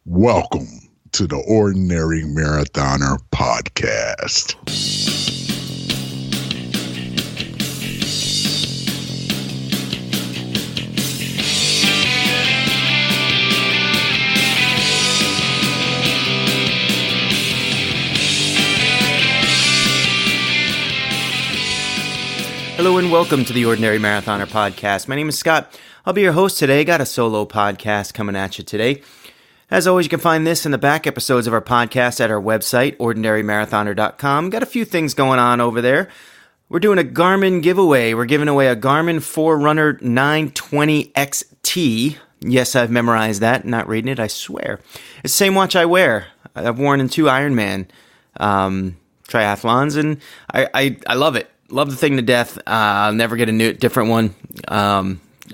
Welcome to the Ordinary Marathoner podcast. Hello and welcome to the Ordinary Marathoner podcast. My name is Scott. I'll be your host today. Got a solo podcast coming at you today. As always, you can find this and the back episodes of our podcast at our website, ordinarymarathoner.com. Got a few things going on over there. We're doing a Garmin giveaway. We're giving away a Garmin Forerunner 920 XT. Yes, I've memorized that. Not reading it, I swear. It's the same watch I wear. I've worn in 2 Ironman triathlons, and I love it. Love the thing to death. I'll never get a different one.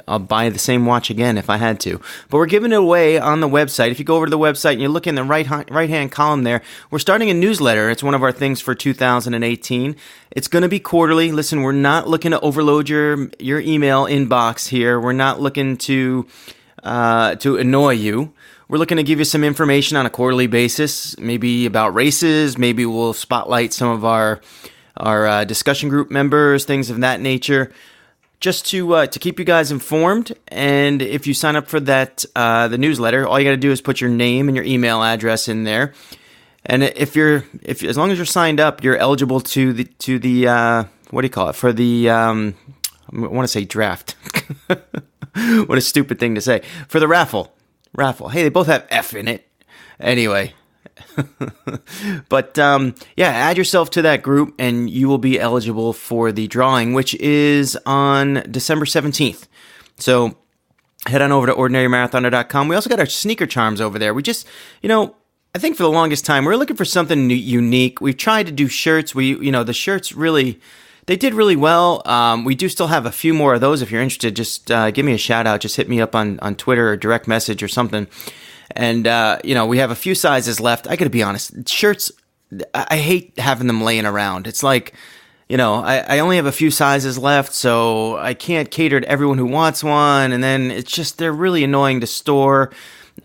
I'll buy the same watch again if I had to. But we're giving it away on the website. If you go over to the website and you look in the right-hand column there, we're starting a newsletter. It's one of our things for 2018. It's going to be quarterly. Listen, we're not looking to overload your email inbox here. We're not looking to annoy you. We're looking to give you some information on a quarterly basis, maybe about races. Maybe we'll spotlight some of our discussion group members, things of that nature, just to keep you guys informed. And if you sign up for that the newsletter, all you got to do is put your name and your email address in there. And if as long as you're signed up, you're eligible to the what do you call it, for the I want to say draft. What a stupid thing to say. For the raffle. Hey, they both have F in it. Anyway. But add yourself to that group and you will be eligible for the drawing, which is on December 17th. So head on over to ordinarymarathoner.com. We also got our sneaker charms over there. We just, I think for the longest time, we're looking for something unique. We've tried to do shirts. The shirts really, they did really well. We do still have a few more of those. If you're interested, just give me a shout out. Just hit me up on Twitter or direct message or something. And, we have a few sizes left. I got to be honest, shirts, I hate having them laying around. It's like, I only have a few sizes left, so I can't cater to everyone who wants one. And then it's just, they're really annoying to store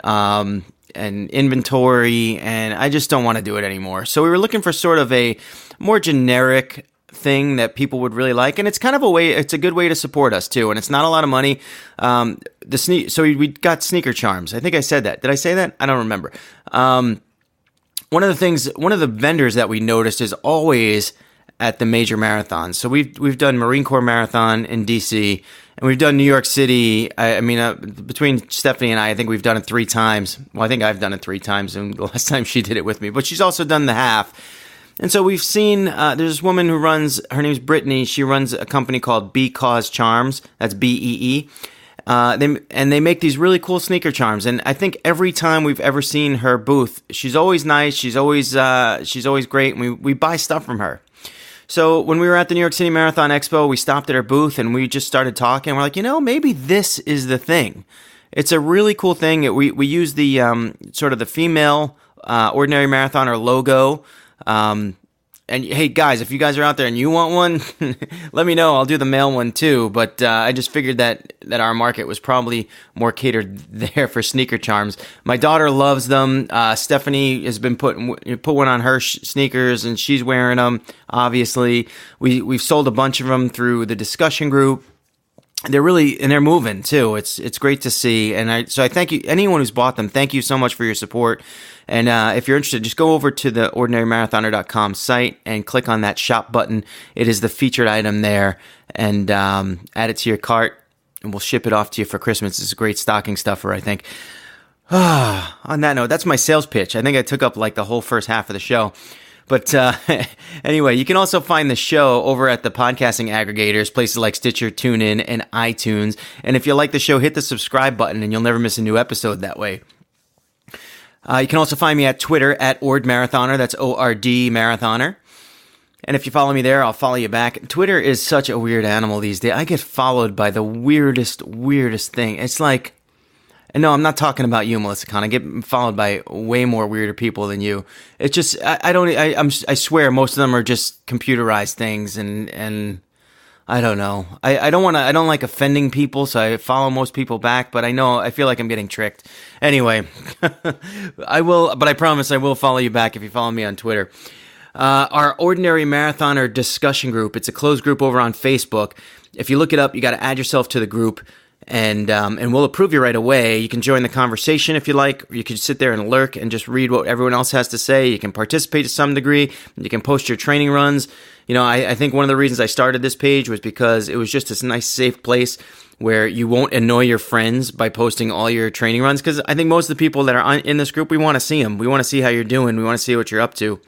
and inventory, and I just don't want to do it anymore. So we were looking for sort of a more generic thing that people would really like, and it's kind of it's a good way to support us too, and it's not a lot of money. So we got sneaker charms. I think I said that. Did I say that? I don't remember. One of the vendors that we noticed is always at the major marathons. So we've done Marine Corps Marathon in DC, and we've done New York City. Between Stephanie and I think we've done it 3 times. Well, I think I've done it 3 times, and the last time she did it with me, but she's also done the half. And so we've seen, there's this woman who her name's Brittany. She runs a company called Because Charms. That's BEE. They make these really cool sneaker charms. And I think every time we've ever seen her booth, she's always nice. She's always great. And we buy stuff from her. So when we were at the New York City Marathon Expo, we stopped at her booth and we just started talking. We're like, maybe this is the thing. It's a really cool thing. We use the sort of the female Ordinary Marathoner logo. And hey guys, if you guys are out there and you want one, let me know. I'll do the male one too. But I just figured that our market was probably more catered there for sneaker charms. My daughter loves them. Stephanie has been put one on her sneakers and she's wearing them. Obviously, we've sold a bunch of them through the discussion group. They're moving too. It's great to see. And I thank you, anyone who's bought them. Thank you so much for your support. And if you're interested, just go over to the ordinarymarathoner.com site and click on that shop button. It is the featured item there, and add it to your cart, and we'll ship it off to you for Christmas. It's a great stocking stuffer, I think. On that note, that's my sales pitch. I think I took up like the whole first half of the show. But anyway, you can also find the show over at the podcasting aggregators, places like Stitcher, TuneIn, and iTunes. And if you like the show, hit the subscribe button and you'll never miss a new episode that way. You can also find me at Twitter at OrdMarathoner. That's ORD Marathoner. And if you follow me there, I'll follow you back. Twitter is such a weird animal these days. I get followed by the weirdest thing. It's like, and no, I'm not talking about you, Melissa Kahn. I get followed by way more weirder people than you. It's just, I swear most of them are just computerized things, and I don't know. I don't want to. I don't like offending people, so I follow most people back. But I feel like I'm getting tricked. Anyway, I will. But I promise I will follow you back if you follow me on Twitter. Our Ordinary Marathoner discussion group. It's a closed group over on Facebook. If you look it up, you got to add yourself to the group, and we'll approve you right away. You can join the conversation if you like, or you can sit there and lurk and just read what everyone else has to say. You can participate to some degree. You can post your training runs. You know, I think one of the reasons I started this page was because it was just this nice, safe place where you won't annoy your friends by posting all your training runs. Because I think most of the people that are in this group, we want to see them. We want to see how you're doing. We want to see what you're up to.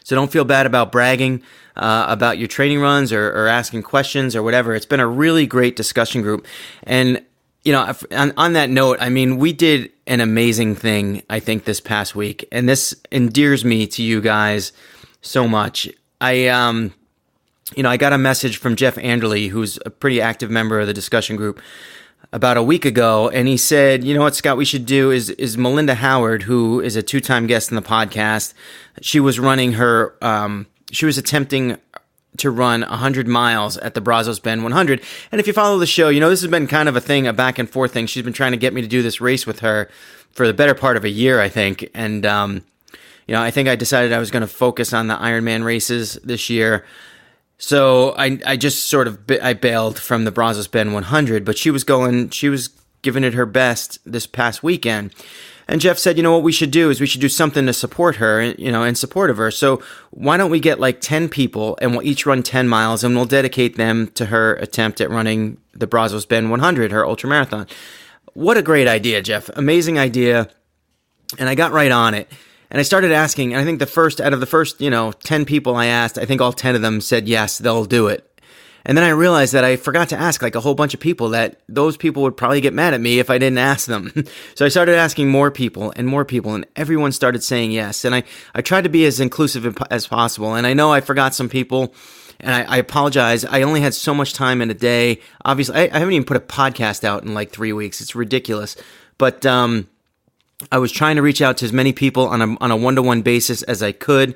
So don't feel bad about bragging about your training runs or asking questions or whatever. It's been a really great discussion group. And, you know, on that note, I mean, we did an amazing thing, I think, this past week. And this endears me to you guys so much. I got a message from Jeff Anderley, who's a pretty active member of the discussion group, about a week ago, and he said, you know what, Scott, we should do is Melinda Howard, who is a 2-time guest in the podcast. She was running her, she was attempting to run 100 miles at the Brazos Bend 100. And if you follow the show, you know, this has been kind of a thing, a back and forth thing. She's been trying to get me to do this race with her for the better part of a year, I think. And, you know, I think I decided I was going to focus on the Ironman races this year. So I just sort of I bailed from the Brazos Bend 100, but she was giving it her best this past weekend. And Jeff said, you know what we should do is we should do something to support her, you know, in support of her. So why don't we get like 10 people and we'll each run 10 miles and we'll dedicate them to her attempt at running the Brazos Bend 100, her ultramarathon. What a great idea, Jeff. Amazing idea. And I got right on it. And I started asking, and I think out of the first, 10 people I asked, I think all 10 of them said, yes, they'll do it. And then I realized that I forgot to ask like a whole bunch of people that those people would probably get mad at me if I didn't ask them. So I started asking more people, and everyone started saying yes. And I tried to be as inclusive as possible. And I know I forgot some people, and I apologize. I only had so much time in a day. Obviously, I haven't even put a podcast out in like 3 weeks. It's ridiculous. But I was trying to reach out to as many people on a one-to-one basis as I could.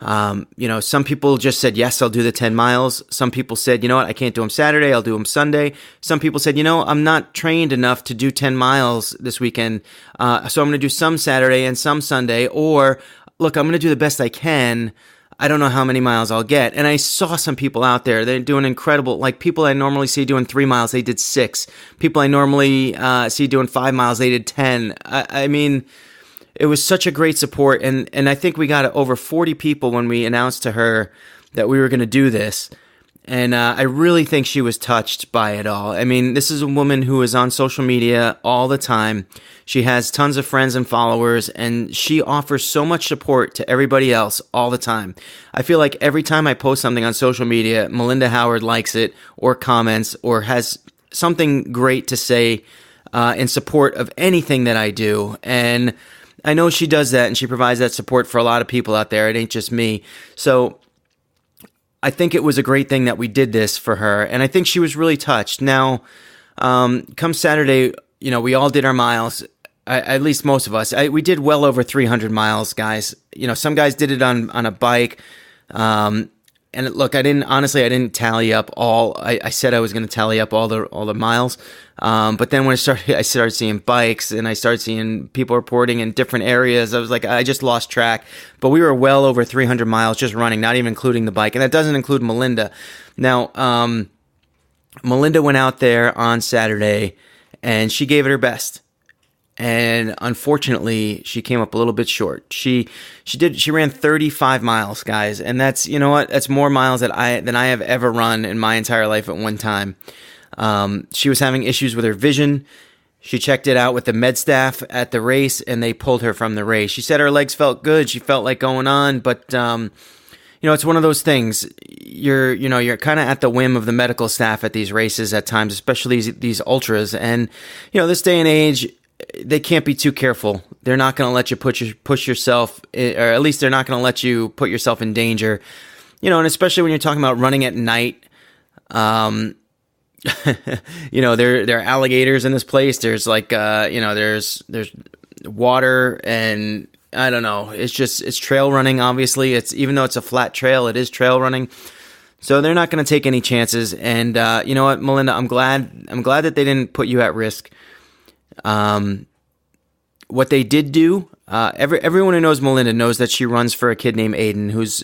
Some people just said, yes, I'll do the 10 miles. Some people said, you know what, I can't do them Saturday, I'll do them Sunday. Some people said, I'm not trained enough to do 10 miles this weekend. So I'm going to do some Saturday and some Sunday, or look, I'm going to do the best I can. I don't know how many miles I'll get. And I saw some people out there, they're doing incredible, like people I normally see doing 3 miles, they did 6. People I normally see doing 5 miles, they did 10. I mean, it was such a great support, and I think we got over 40 people when we announced to her that we were going to do this, and I really think she was touched by it all. I mean, this is a woman who is on social media all the time. She has tons of friends and followers, and she offers so much support to everybody else all the time. I feel like every time I post something on social media, Melinda Howard likes it or comments or has something great to say in support of anything that I do, and I know she does that, and she provides that support for a lot of people out there. It ain't just me. So I think it was a great thing that we did this for her, and I think she was really touched. Now, come Saturday, we all did our miles. At least most of us. We did well over 300 miles, guys. Some guys did it on a bike. And look, I didn't tally up all. I said I was going to tally up all the miles, but then when I started seeing bikes, and I started seeing people reporting in different areas. I was like, I just lost track. But we were well over 300 miles just running, not even including the bike, and that doesn't include Melinda. Now, Melinda went out there on Saturday, and she gave it her best. And unfortunately, she came up a little bit short. She ran 35 miles, guys, and that's, that's more miles than I have ever run in my entire life at one time. She was having issues with her vision. She checked it out with the med staff at the race, and they pulled her from the race. She said her legs felt good. She felt like going on, but it's one of those things. You're kind of at the whim of the medical staff at these races at times, especially these ultras. And this day and age, they can't be too careful. They're not going to let you push yourself, or at least they're not going to let you put yourself in danger. And especially when you're talking about running at night. There are alligators in this place. There's like, there's water, and I don't know. It's trail running. Obviously, even though it's a flat trail, it is trail running. So they're not going to take any chances. And you know what, Melinda, I'm glad that they didn't put you at risk. What they did do, everyone who knows Melinda knows that she runs for a kid named Aiden, who's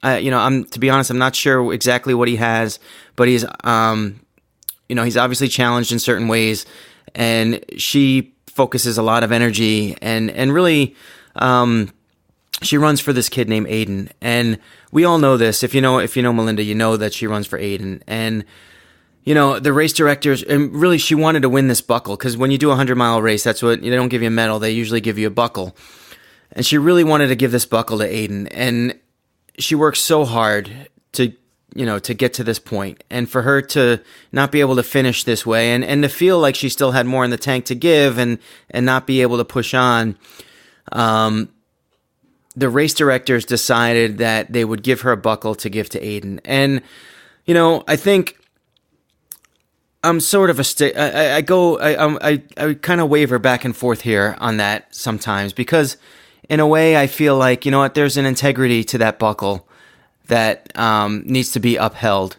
to be honest, I'm not sure exactly what he has, but he's he's obviously challenged in certain ways, and she focuses a lot of energy and really, she runs for this kid named Aiden, and we all know this. If you know Melinda, you know that she runs for Aiden, and the race directors, and really she wanted to win this buckle, because when you do a 100-mile race, that's what, they don't give you a medal, they usually give you a buckle, and she really wanted to give this buckle to Aiden, and she worked so hard to get to this point, and for her to not be able to finish this way, and to feel like she still had more in the tank to give, and not be able to push on, the race directors decided that they would give her a buckle to give to Aiden. And, I think I'm sort of I kind of waver back and forth here on that sometimes, because in a way I feel like, there's an integrity to that buckle that needs to be upheld,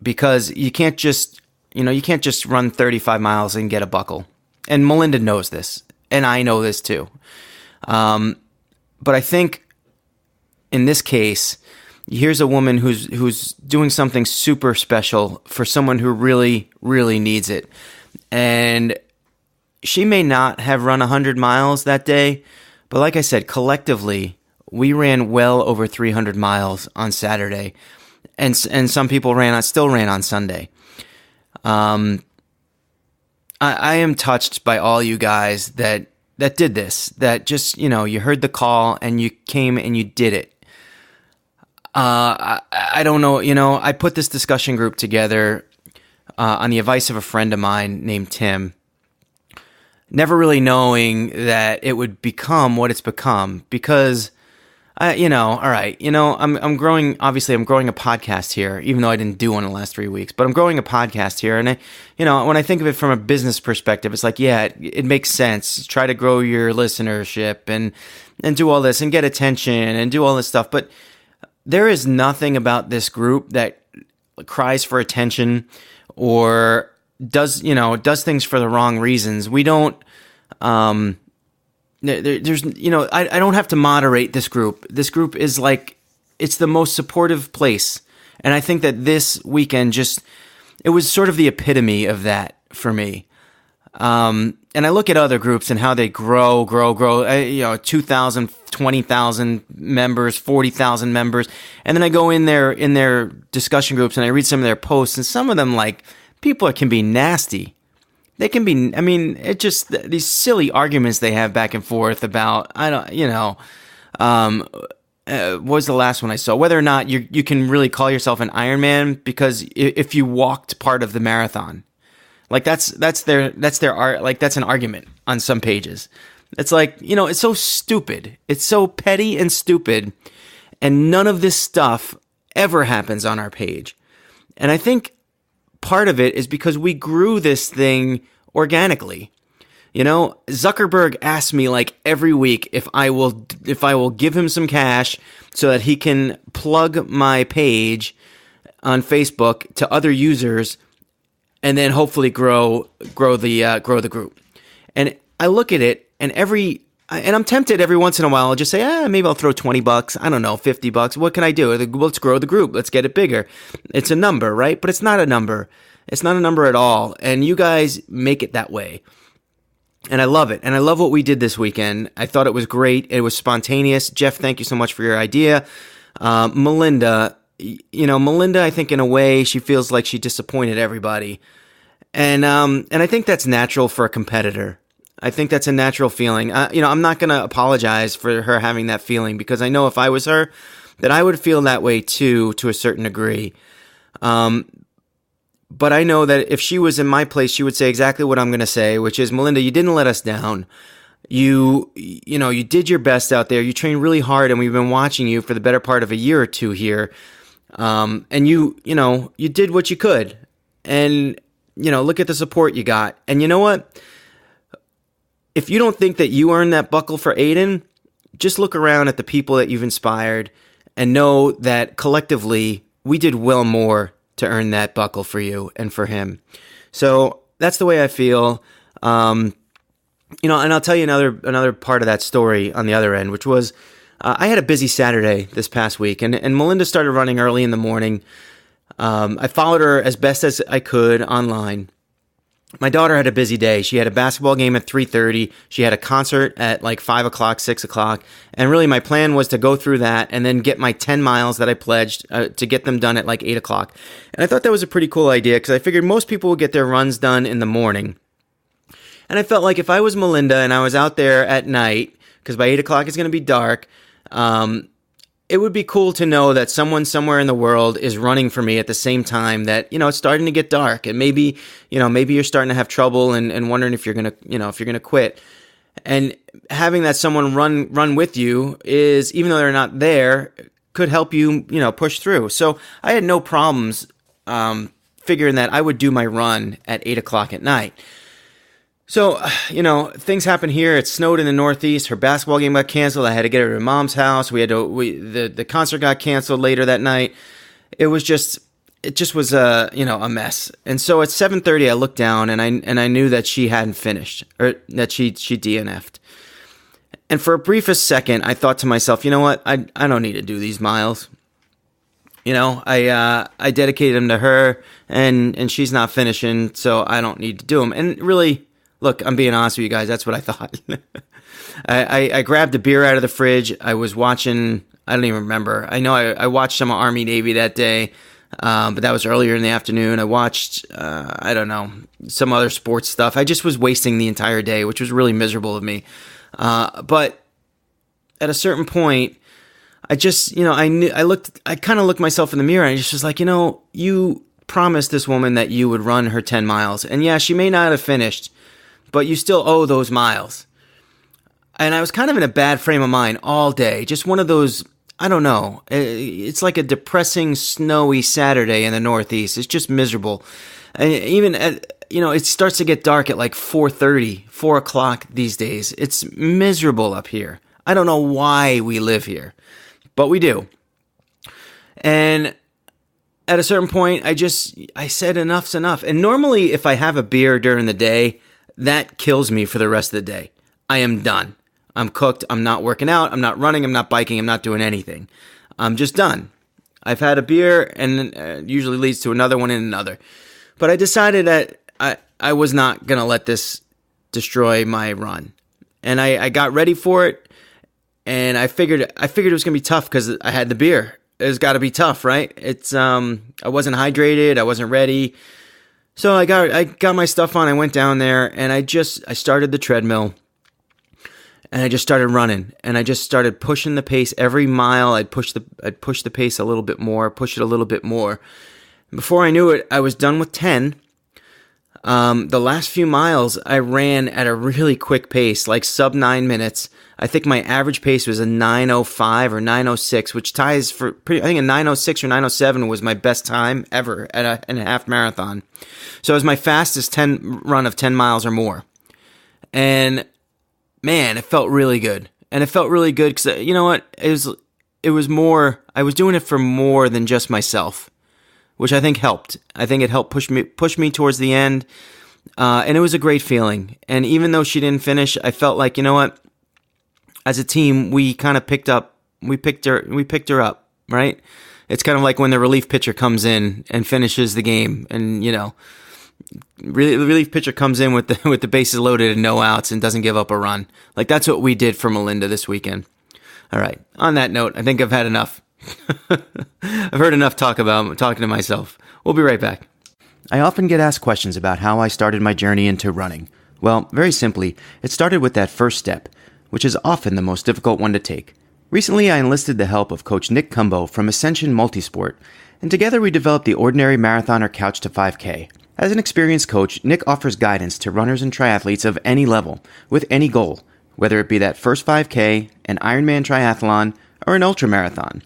because you can't just run 35 miles and get a buckle. And Melinda knows this, and I know this too. But I think in this case, here's a woman who's doing something super special for someone who really, really needs it. And she may not have run 100 miles that day, but like I said, collectively, we ran well over 300 miles on Saturday. And some people still ran on Sunday. I am touched by all you guys that did this, that just, you heard the call and you came and you did it. I don't know, I put this discussion group together on the advice of a friend of mine named Tim, never really knowing that it would become what it's become, because all right, I'm growing, obviously I'm growing a podcast here, even though I didn't do one in the last 3 weeks, but I'm growing a podcast here. And when I think of it from a business perspective, it's like, yeah, it makes sense. Try to grow your listenership and do all this and get attention and do all this stuff. But there is nothing about this group that cries for attention or does things for the wrong reasons. We don't, there's I don't have to moderate this group. This group is like, it's the most supportive place. And I think that this weekend it was sort of the epitome of that for me. And I look at other groups and how they grow, 2,000, 20,000 members, 40,000 members. And then I go in their discussion groups and I read some of their posts, and some of them, like, people can be nasty. They can be, it just, these silly arguments they have back and forth about, what was the last one I saw? Whether or not you can really call yourself an Ironman because if you walked part of the marathon. Like, that's their art. Like, that's an argument on some pages. It's like, it's so stupid. It's so petty and stupid. And none of this stuff ever happens on our page. And I think part of it is because we grew this thing organically. Zuckerberg asks me like every week if I will give him some cash so that he can plug my page on Facebook to other users, and then hopefully grow the group. And I look at it, and I'm tempted every once in a while. I'll just say, maybe I'll throw $20. I don't know, $50. What can I do? Let's grow the group. Let's get it bigger. It's a number, right? But it's not a number. It's not a number at all. And you guys make it that way. And I love it. And I love what we did this weekend. I thought it was great. It was spontaneous. Jeff, thank you so much for your idea. Melinda, I think in a way she feels like she disappointed everybody. And I think that's natural for a competitor. I think that's a natural feeling. I'm not going to apologize for her having that feeling, because I know if I was her, that I would feel that way too, to a certain degree. But I know that if she was in my place, she would say exactly what I'm going to say, which is, Melinda, you didn't let us down. You did your best out there. You trained really hard, and we've been watching you for the better part of a year or two here. And you did what you could. And, look at the support you got. And you know what? If you don't think that you earned that buckle for Aiden, just look around at the people that you've inspired and know that collectively we did well more to earn that buckle for you and for him. So that's the way I feel. And I'll tell you another part of that story on the other end, which was I had a busy Saturday this past week, and Melinda started running early in the morning. I followed her as best as I could online. My daughter had a busy day. She had a basketball game at 3:30. She had a concert at like 5 o'clock, 6 o'clock. And really my plan was to go through that and then get my 10 miles that I pledged to get them done at like 8 o'clock. And I thought that was a pretty cool idea because I figured most people would get their runs done in the morning. And I felt like if I was Melinda and I was out there at night, because by 8 o'clock it's going to be dark, it would be cool to know that someone somewhere in the world is running for me at the same time that, it's starting to get dark, and maybe you're starting to have trouble and wondering if you're going to quit. And having that someone run with you is, even though they're not there, could help you, push through. So I had no problems, figuring that I would do my run at 8 o'clock at night. So, things happen here. It snowed in the Northeast. Her basketball game got canceled. I had to get her to her mom's house. The concert got canceled later that night. It just was a mess. And so at 7:30, I looked down and I knew that she hadn't finished, or that she DNF'd. And for a briefest second, I thought to myself, you know what? I don't need to do these miles. I dedicated them to her, and she's not finishing, so I don't need to do them. And really, look, I'm being honest with you guys. That's what I thought. I grabbed a beer out of the fridge. I was watching, I don't even remember. I know I watched some Army Navy that day, but that was earlier in the afternoon. I watched, I don't know, some other sports stuff. I just was wasting the entire day, which was really miserable of me. But at a certain point, I just, I kind of looked myself in the mirror and I just was like, you promised this woman that you would run her 10 miles. And yeah, she may not have finished, but you still owe those miles. And I was kind of in a bad frame of mind all day. Just one of those, I don't know. It's like a depressing, snowy Saturday in the Northeast. It's just miserable. And even it starts to get dark at like 4:30, 4 o'clock these days. It's miserable up here. I don't know why we live here, but we do. And at a certain point, I said enough's enough. And normally if I have a beer during the day, that kills me for the rest of the day. I am done. I'm cooked. I'm not working out. I'm not running. I'm not biking. I'm not doing anything. I'm just done. I've had a beer, and it usually leads to another one and another. But I decided that I was not going to let this destroy my run. And I got ready for it, and I figured it was going to be tough because I had the beer. It's got to be tough, right? I wasn't hydrated. I wasn't ready. So I got my stuff on. I went down there and I started the treadmill and I just started running and I just started pushing the pace every mile. I'd push the pace a little bit more, push it a little bit more. Before I knew it, I was done with 10. The last few miles I ran at a really quick pace, like sub 9 minutes. I think my average pace was a 9:05 or 9:06, which ties for I think a 9:06 or 9:07 was my best time ever in a half marathon. So it was my fastest run of 10 miles or more. And man, it felt really good. And it felt really good because, you know what? It was more, I was doing it for more than just myself, which I think helped. I think it helped push me towards the end. And it was a great feeling. And even though she didn't finish, I felt like, you know what? As a team, we kind of picked her up, right? It's kind of like when the relief pitcher comes in and finishes the game, and the relief pitcher comes in with the bases loaded and no outs and doesn't give up a run. Like that's what we did for Melinda this weekend. All right. On that note, I think I've had enough. I've heard enough talking to myself. We'll be right back. I often get asked questions about how I started my journey into running. Well, very simply, it started with that first step, which is often the most difficult one to take. Recently, I enlisted the help of Coach Nick Cumbo from Ascension Multisport, and together we developed the Ordinary Marathoner Couch to 5K. As an experienced coach, Nick offers guidance to runners and triathletes of any level, with any goal, whether it be that first 5K, an Ironman triathlon, or an ultramarathon.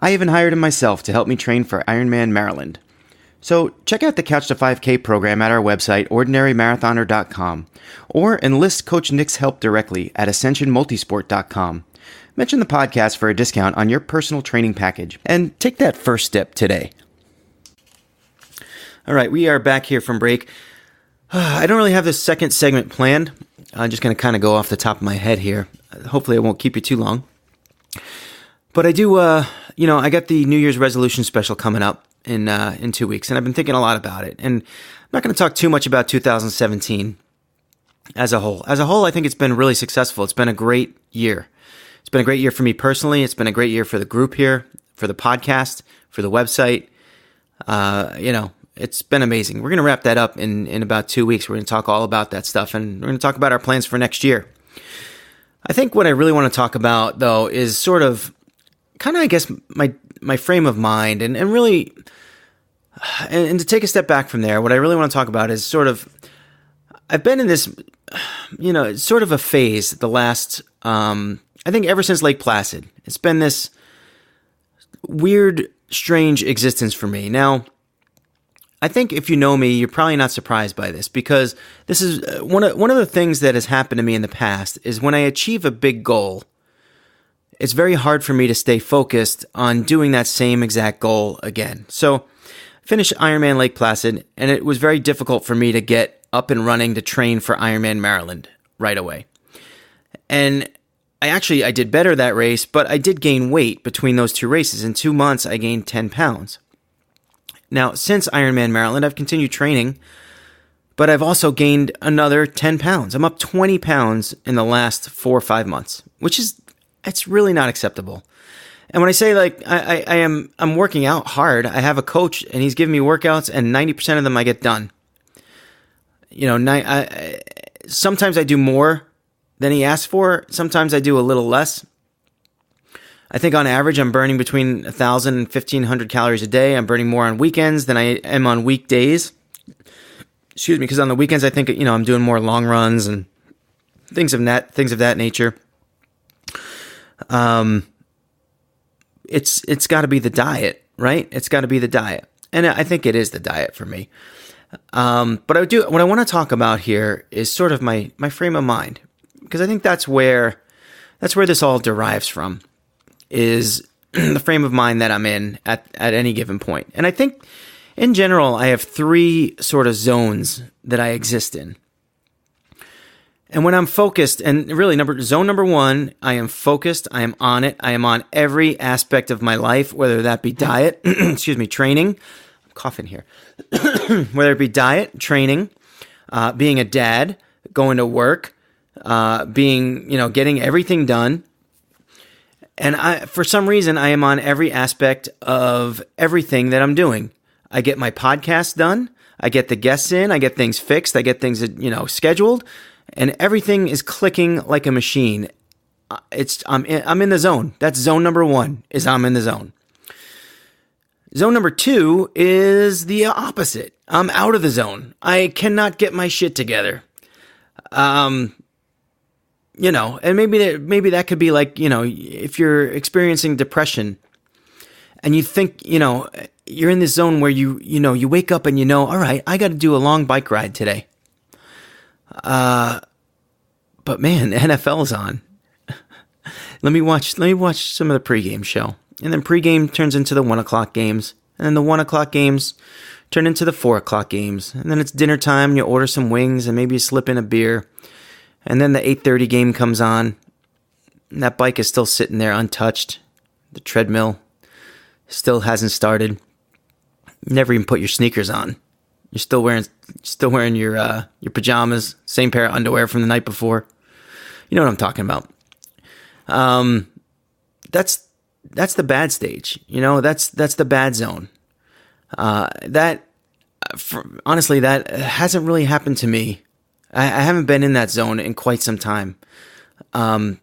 I even hired him myself to help me train for Ironman Maryland. So check out the Couch to 5K program at our website, ordinarymarathoner.com, or enlist Coach Nick's help directly at ascensionmultisport.com. Mention the podcast for a discount on your personal training package, and take that first step today. All right, we are back here from break. I don't really have this second segment planned. I'm just going to kind of go off the top of my head here. Hopefully I won't keep you too long. But I do, I got the New Year's resolution special coming up in 2 weeks, and I've been thinking a lot about it. And I'm not going to talk too much about 2017 as a whole. As a whole, I think it's been really successful. It's been a great year. It's been a great year for me personally. It's been a great year for the group here, for the podcast, for the website. It's been amazing. We're going to wrap that up in about 2 weeks. We're going to talk all about that stuff, and we're going to talk about our plans for next year. I think what I really want to talk about, though, is sort of kind of, I guess, my frame of mind, and really, and to take a step back from there, what I really want to talk about is sort of, I've been in this, sort of a phase the last, I think ever since Lake Placid. It's been this weird, strange existence for me. Now, I think if you know me, you're probably not surprised by this, because this is one of the things that has happened to me in the past is when I achieve a big goal, it's very hard for me to stay focused on doing that same exact goal again. So I finished Ironman Lake Placid, and it was very difficult for me to get up and running to train for Ironman Maryland right away. And I did better that race, but I did gain weight between those two races. In 2 months, I gained 10 pounds. Now, since Ironman Maryland, I've continued training, but I've also gained another 10 pounds. I'm up 20 pounds in the last 4 or 5 months, which is, it's really not acceptable. And when I say I'm working out hard, I have a coach and he's giving me workouts, and 90% of them I get done. Sometimes I do more than he asks for. Sometimes I do a little less. I think on average, I'm burning between 1,000 and 1,500 calories a day. I'm burning more on weekends than I am on weekdays. Excuse me, because on the weekends, I think, I'm doing more long runs and things of that nature. It's got to be the diet, right? It's got to be the diet. And I think it is the diet for me. But what I want to talk about here is sort of my frame of mind, because I think that's where this all derives from, is the frame of mind that I'm in at any given point. And I think in general, I have 3 sort of zones that I exist in. And when I'm focused, and really zone number 1, I am focused, I am on it, I am on every aspect of my life, whether that be diet, training, I'm coughing here, whether it be diet, training, being a dad, going to work, getting everything done. And for some reason, I am on every aspect of everything that I'm doing. I get my podcast done, I get the guests in, I get things fixed, I get things, scheduled, and everything is clicking like a machine. I'm in the zone. That's zone number 1, is I'm in the zone. Zone number 2 is the opposite. I'm out of the zone. I cannot get my shit together. And maybe that could be like, if you're experiencing depression and you think, you're in this zone where you wake up and all right, I got to do a long bike ride today. But man, the NFL's on. Let me watch some of the pregame show. And then pregame turns into the 1:00 games. And then the 1:00 games turn into the 4:00 games. And then it's dinner time and you order some wings and maybe you slip in a beer. And then the 8:30 game comes on. And that bike is still sitting there untouched. The treadmill still hasn't started. You never even put your sneakers on. You're still wearing your pajamas, same pair of underwear from the night before. You know what I'm talking about. That's the bad stage. That's the bad zone. Honestly, that hasn't really happened to me. I haven't been in that zone in quite some time. I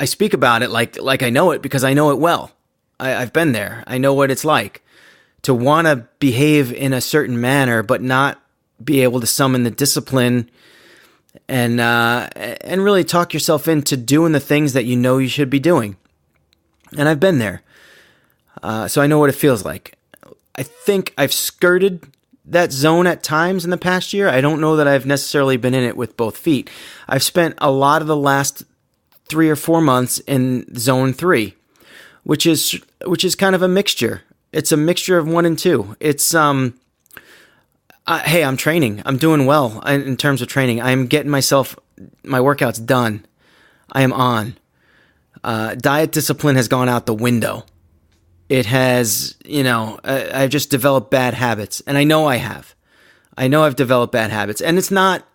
speak about it like I know it because I know it well. I've been there. I know what it's like to want to behave in a certain manner, but not be able to summon the discipline and really talk yourself into doing the things that you should be doing. And I've been there. So I know what it feels like. I think I've skirted that zone at times in the past year. I don't know that I've necessarily been in it with both feet. I've spent a lot of the last 3 or 4 months in zone 3, which is kind of a mixture. It's a mixture of 1 and 2. It's hey, I'm training. I'm doing well in terms of training. I'm getting my workouts done. I am on. Diet discipline has gone out the window. It has, I've just developed bad habits, and I know I have. I know I've developed bad habits, and it's not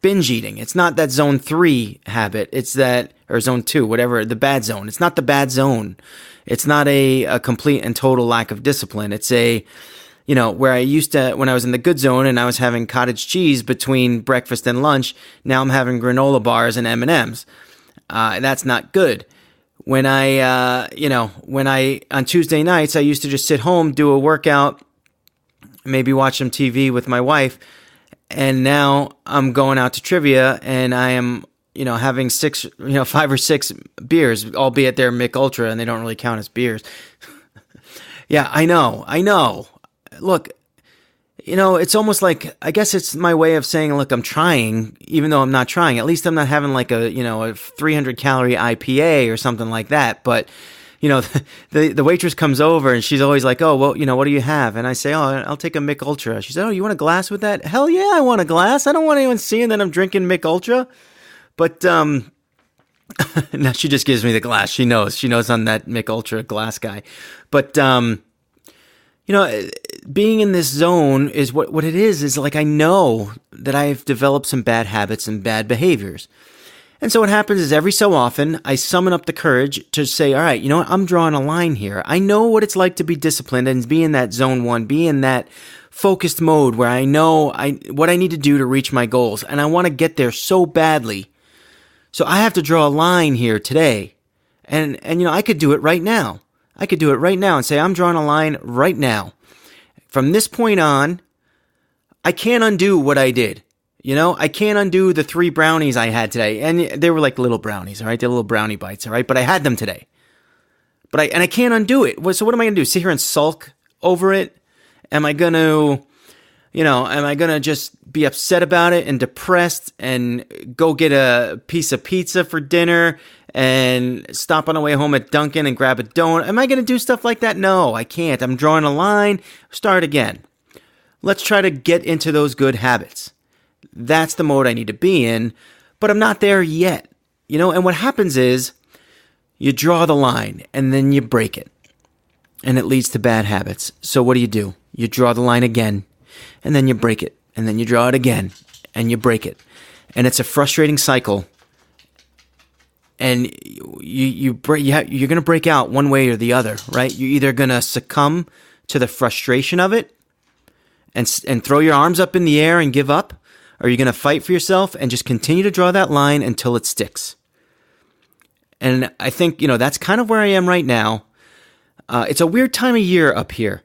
binge eating. It's not that zone 3 habit. It's that, or zone 2, whatever, the bad zone. It's not the bad zone. It's not a complete and total lack of discipline. It's where I used to, when I was in the good zone and I was having cottage cheese between breakfast and lunch, now I'm having granola bars and M&Ms. That's not good. When on Tuesday nights, I used to just sit home, do a workout, maybe watch some TV with my wife. And now I'm going out to trivia and I am, having 5 or 6 beers, albeit they're Mick Ultra and they don't really count as beers. Yeah, I know. Look, it's almost like, I guess it's my way of saying, look, I'm trying, even though I'm not trying. At least I'm not having like a 300 calorie IPA or something like that. But, the waitress comes over and she's always like, oh, well, what do you have? And I say, oh, I'll take a Mick Ultra. She said, oh, you want a glass with that? Hell yeah, I want a glass. I don't want anyone seeing that I'm drinking Mick Ultra. But, now she just gives me the glass. She knows I'm that Mick Ultra glass guy. But, being in this zone is what it is like I know that I've developed some bad habits and bad behaviors. And so what happens is every so often I summon up the courage to say, all right, I'm drawing a line here. I know what it's like to be disciplined and be in that zone 1, be in that focused mode where I know what I need to do to reach my goals. And I want to get there so badly. So I have to draw a line here today. And I could do it right now. I could do it right now and say, I'm drawing a line right now. From this point on, I can't undo what I did. I can't undo the 3 brownies I had today. And they were like little brownies, all right? They're little brownie bites, all right? But I had them today. I can't undo it. So what am I going to do? Sit here and sulk over it? Am I going to just be upset about it and depressed and go get a piece of pizza for dinner and stop on the way home at Dunkin' and grab a donut? Am I going to do stuff like that? No, I can't. I'm drawing a line. Start again. Let's try to get into those good habits. That's the mode I need to be in, but I'm not there yet. And what happens is you draw the line and then you break it. And it leads to bad habits. So what do? You draw the line again and then you break it. And then you draw it again and you break it. And it's a frustrating cycle. And you're going to break out one way or the other, right? You're either going to succumb to the frustration of it and throw your arms up in the air and give up, or you're going to fight for yourself and just continue to draw that line until it sticks. And I think, that's kind of where I am right now. It's a weird time of year up here.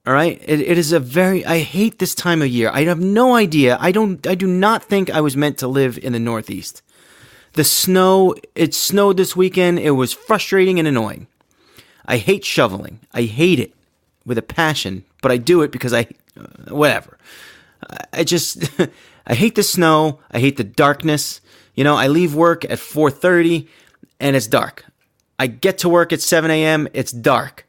All right? It is I hate this time of year. I have no idea. I do not think I was meant to live in the Northeast. The snow, it snowed this weekend. It was frustrating and annoying. I hate shoveling. I hate it with a passion, but I do it because whatever. I hate the snow. I hate the darkness. I leave work at 4:30 and it's dark. I get to work at 7 a.m. It's dark.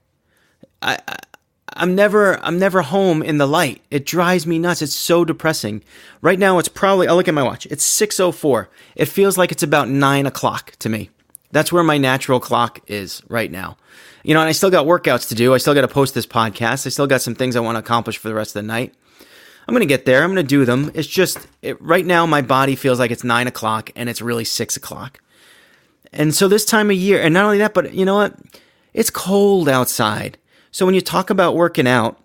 I'm never home in the light. It drives me nuts. It's so depressing. Right now, it's probably, I'll look at my watch. It's 6:04. It feels like it's about 9 o'clock to me. That's where my natural clock is right now. And I still got workouts to do. I still got to post this podcast. I still got some things I want to accomplish for the rest of the night. I'm going to get there. I'm going to do them. It's just, right now, my body feels like it's 9 o'clock and it's really 6 o'clock. And so this time of year, and not only that, but you know what? It's cold outside. So when you talk about working out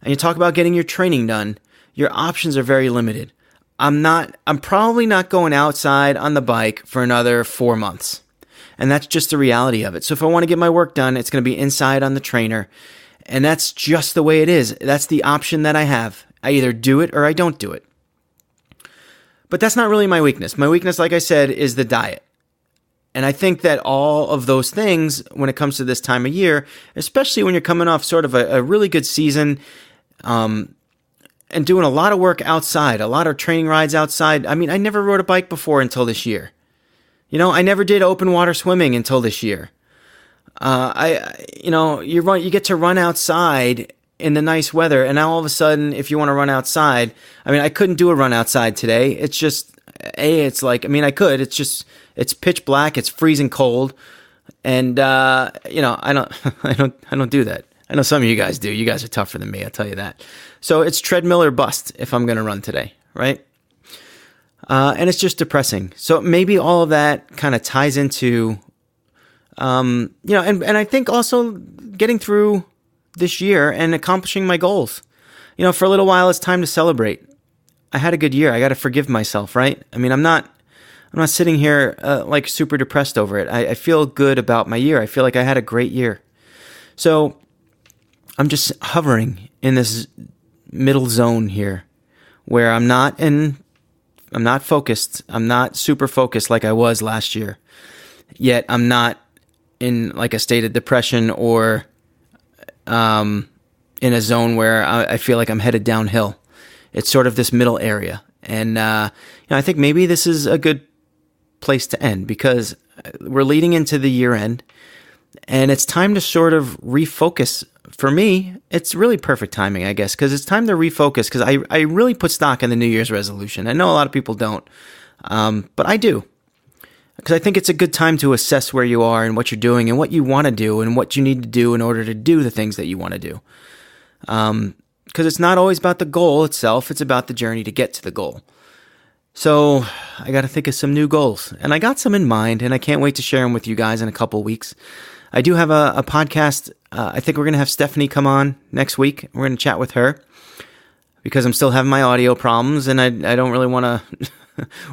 and you talk about getting your training done, your options are very limited. I'm probably not going outside on the bike for another 4 months. And that's just the reality of it. So if I want to get my work done, it's going to be inside on the trainer. And that's just the way it is. That's the option that I have. I either do it or I don't do it. But that's not really my weakness. My weakness, like I said, is the diet. And I think that all of those things, when it comes to this time of year, especially when you're coming off sort of a really good season, and doing a lot of work outside, a lot of training rides outside. I mean, I never rode a bike before until this year. I never did open water swimming until this year. You get to run outside in the nice weather, and now all of a sudden, if you want to run outside, I mean, I couldn't do a run outside today. It's just, I could. It's pitch black. It's freezing cold, and I don't do that. I know some of you guys do. You guys are tougher than me, I'll tell you that. So it's treadmill or bust if I'm going to run today, right? And it's just depressing. So maybe all of that kind of ties into, and I think also getting through this year and accomplishing my goals. For a little while, it's time to celebrate. I had a good year. I got to forgive myself, right? I mean, I'm not sitting here like super depressed over it. I feel good about my year. I feel like I had a great year. So I'm just hovering in this middle zone here where I'm not focused. I'm not super focused like I was last year. Yet I'm not in like a state of depression or in a zone where I feel like I'm headed downhill. It's sort of this middle area. And I think maybe this is a good place to end because we're leading into the year end and it's time to sort of refocus. For me, it's really perfect timing, I guess, because it's time to refocus because I really put stock in the New Year's resolution. I know a lot of people don't, but I do. Because I think it's a good time to assess where you are and what you're doing and what you want to do and what you need to do in order to do the things that you want to do. Because it's not always about the goal itself. It's about the journey to get to the goal. So I got to think of some new goals. And I got some in mind, and I can't wait to share them with you guys in a couple weeks. I do have a podcast. I think we're going to have Stephanie come on next week. We're going to chat with her because I'm still having my audio problems, and I don't really want to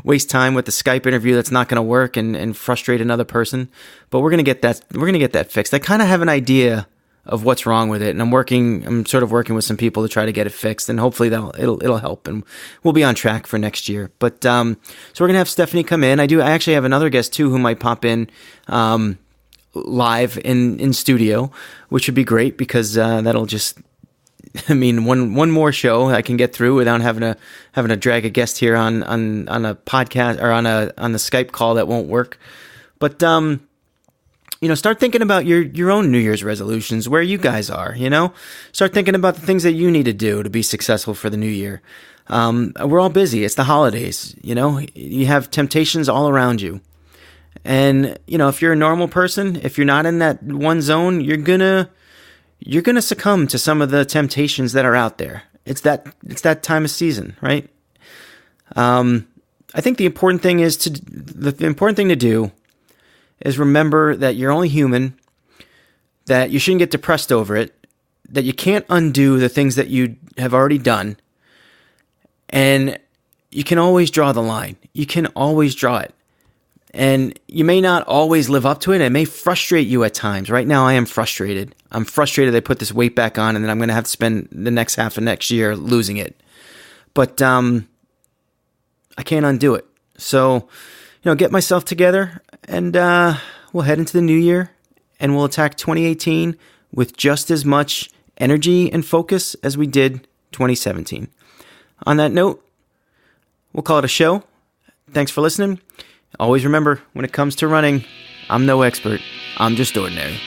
waste time with the Skype interview that's not going to work and frustrate another person. But we're going to get that. We're going to get that fixed. I kind of have an idea of what's wrong with it, and I'm sort of working with some people to try to get it fixed, and hopefully it'll help, and we'll be on track for next year. But so we're going to have Stephanie come in. I actually have another guest too who might pop in live in studio, which would be great because that'll just, I mean, one more show I can get through without having to drag a guest here on a podcast or on the Skype call that won't work. But start thinking about your own New Year's resolutions, where you guys are. Start thinking about the things that you need to do to be successful for the new year. We're all busy. It's the holidays. You have temptations all around you. And, if you're a normal person, if you're not in that one zone, you're gonna succumb to some of the temptations that are out there. It's that time of season, right? I think the important thing to do is remember that you're only human, that you shouldn't get depressed over it, that you can't undo the things that you have already done, and you can always draw the line. You can always draw it. And you may not always live up to it. It may frustrate you at times. Right now, I am frustrated. I'm frustrated I put this weight back on and then I'm going to have to spend the next half of next year losing it. But I can't undo it. So, get myself together and we'll head into the new year and we'll attack 2018 with just as much energy and focus as we did 2017. On that note, we'll call it a show. Thanks for listening. Always remember, when it comes to running, I'm no expert. I'm just ordinary.